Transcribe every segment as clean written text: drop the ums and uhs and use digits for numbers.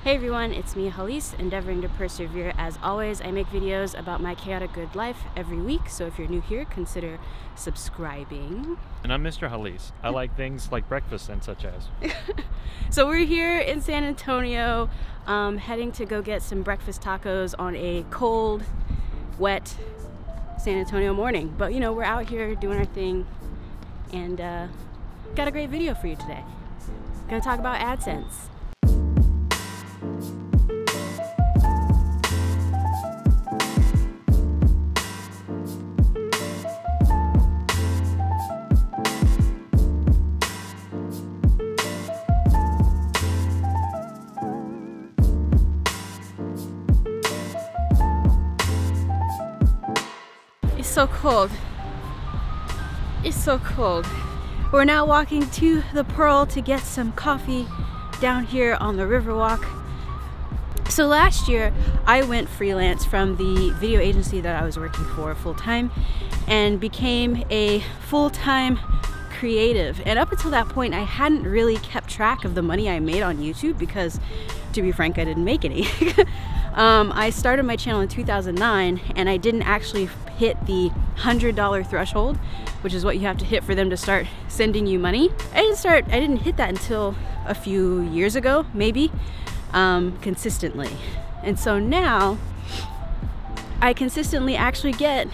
Hey everyone, it's me, Hallease, endeavoring to persevere. As always, I make videos about my chaotic good life every week, so if you're new here, consider subscribing. And I'm Mr. Hallease. I like things like breakfast and such as. So we're here in San Antonio, heading to go get some breakfast tacos on a cold, wet San Antonio morning. But you know, we're out here doing our thing and got a great video for you today. Gonna talk about AdSense. It's so cold. It's so cold. We're now walking to the Pearl to get some coffee down here on the Riverwalk. So last year I went freelance from the video agency that I was working for full-time and became a full-time creative. And up until that point I hadn't really kept track of the money I made on YouTube because, to be frank, I didn't make any. I started my channel in 2009 and I didn't actually hit the $100 threshold, which is what you have to hit for them to start sending you money. I didn't hit that until a few years ago, maybe, consistently. And so now I consistently actually get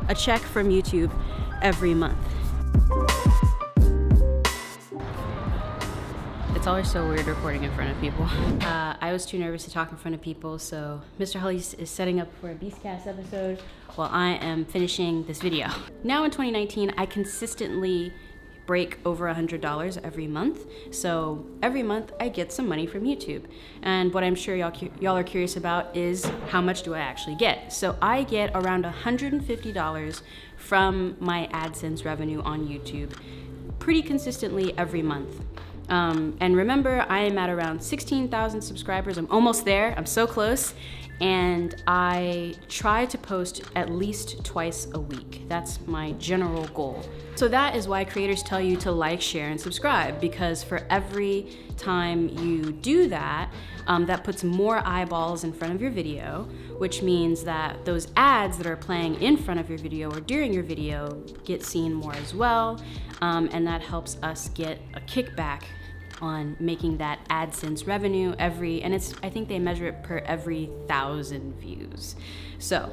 a check from YouTube every month. It's always so weird recording in front of people. I was too nervous to talk in front of people, so Mr. Hallease is setting up for a Beastcast episode while I am finishing this video. Now in 2019, I consistently break over $100 every month. So every month I get some money from YouTube. And what I'm sure y'all are curious about is how much do I actually get? So I get around $150 from my AdSense revenue on YouTube pretty consistently every month. And remember, I am at around 16,000 subscribers. I'm almost there, I'm so close. And I try to post at least twice a week. That's my general goal. So that is why creators tell you to like, share, and subscribe, because for every time you do that, that puts more eyeballs in front of your video, which means that those ads that are playing in front of your video or during your video get seen more as well. And that helps us get a kickback on making that AdSense revenue and I think they measure it per every 1,000 views. So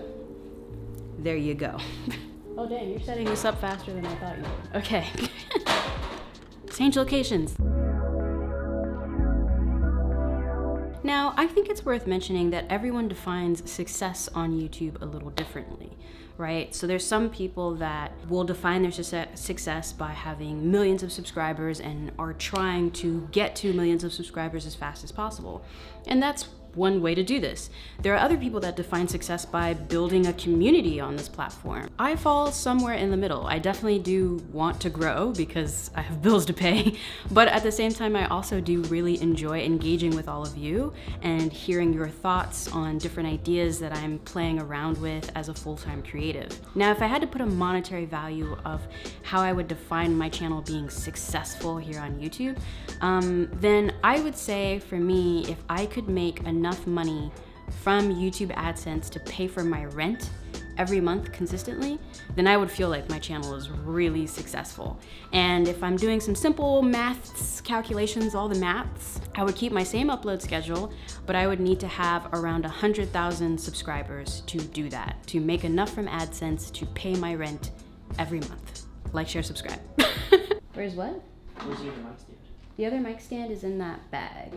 there you go. Oh dang, you're setting this up faster than I thought you would. Okay. Change locations. Now, I think it's worth mentioning that everyone defines success on YouTube a little differently, right? So there's some people that will define their success by having millions of subscribers and are trying to get to millions of subscribers as fast as possible. And that's one way to do this. There are other people that define success by building a community on this platform. I fall somewhere in the middle. I definitely do want to grow because I have bills to pay, but at the same time I also do really enjoy engaging with all of you and hearing your thoughts on different ideas that I'm playing around with as a full-time creative. Now, if I had to put a monetary value of how I would define my channel being successful here on YouTube, then I would say for me, if I could make enough money from YouTube AdSense to pay for my rent every month consistently, then I would feel like my channel is really successful. And if I'm doing some simple maths calculations, all the maths, I would keep my same upload schedule, but I would need to have around 100,000 subscribers to do that, to make enough from AdSense to pay my rent every month. Like, share, subscribe. Where's what? Where's the other mic stand? The other mic stand is in that bag.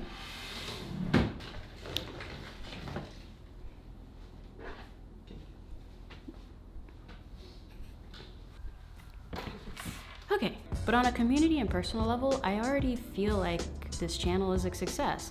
Okay, but on a community and personal level, I already feel like this channel is a success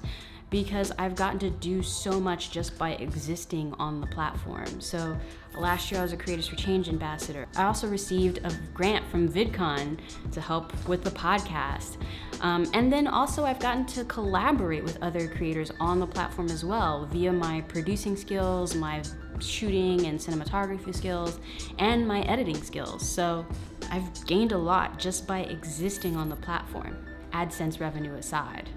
because I've gotten to do so much just by existing on the platform. So last year I was a Creators for Change ambassador. I also received a grant from VidCon to help with the podcast. And then also I've gotten to collaborate with other creators on the platform as well via my producing skills, my shooting and cinematography skills, and my editing skills. So I've gained a lot just by existing on the platform, AdSense revenue aside.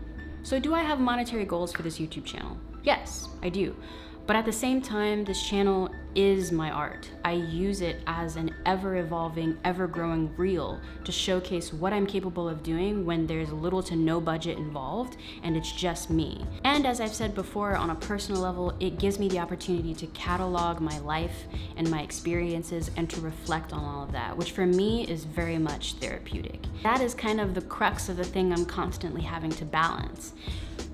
So do I have monetary goals for this YouTube channel? Yes, I do. But at the same time, this channel is my art. I use it as an ever-evolving, ever-growing reel to showcase what I'm capable of doing when there's little to no budget involved and it's just me. And as I've said before, on a personal level, it gives me the opportunity to catalog my life and my experiences and to reflect on all of that, which for me is very much therapeutic. That is kind of the crux of the thing I'm constantly having to balance.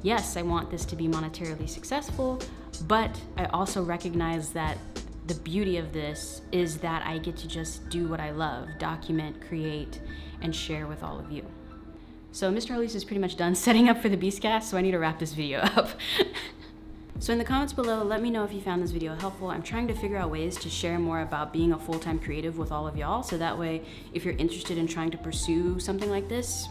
Yes, I want this to be monetarily successful, but I also recognize that the beauty of this is that I get to just do what I love, document, create, and share with all of you. So Mr. Hallease is pretty much done setting up for the Beastcast, so I need to wrap this video up. So in the comments below, let me know if you found this video helpful. I'm trying to figure out ways to share more about being a full-time creative with all of y'all, so that way, if you're interested in trying to pursue something like this,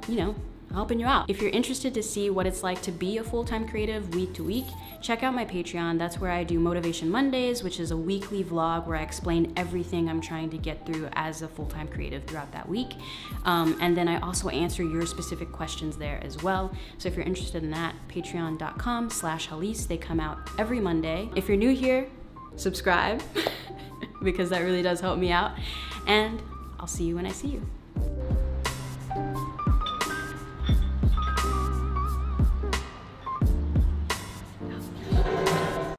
you know, helping you out. If you're interested to see what it's like to be a full-time creative week to week, check out my Patreon. That's where I do Motivation Mondays, which is a weekly vlog where I explain everything I'm trying to get through as a full-time creative throughout that week. And then I also answer your specific questions there as well. So if you're interested in that, patreon.com/Hallease. They come out every Monday. If you're new here, subscribe because that really does help me out. And I'll see you when I see you.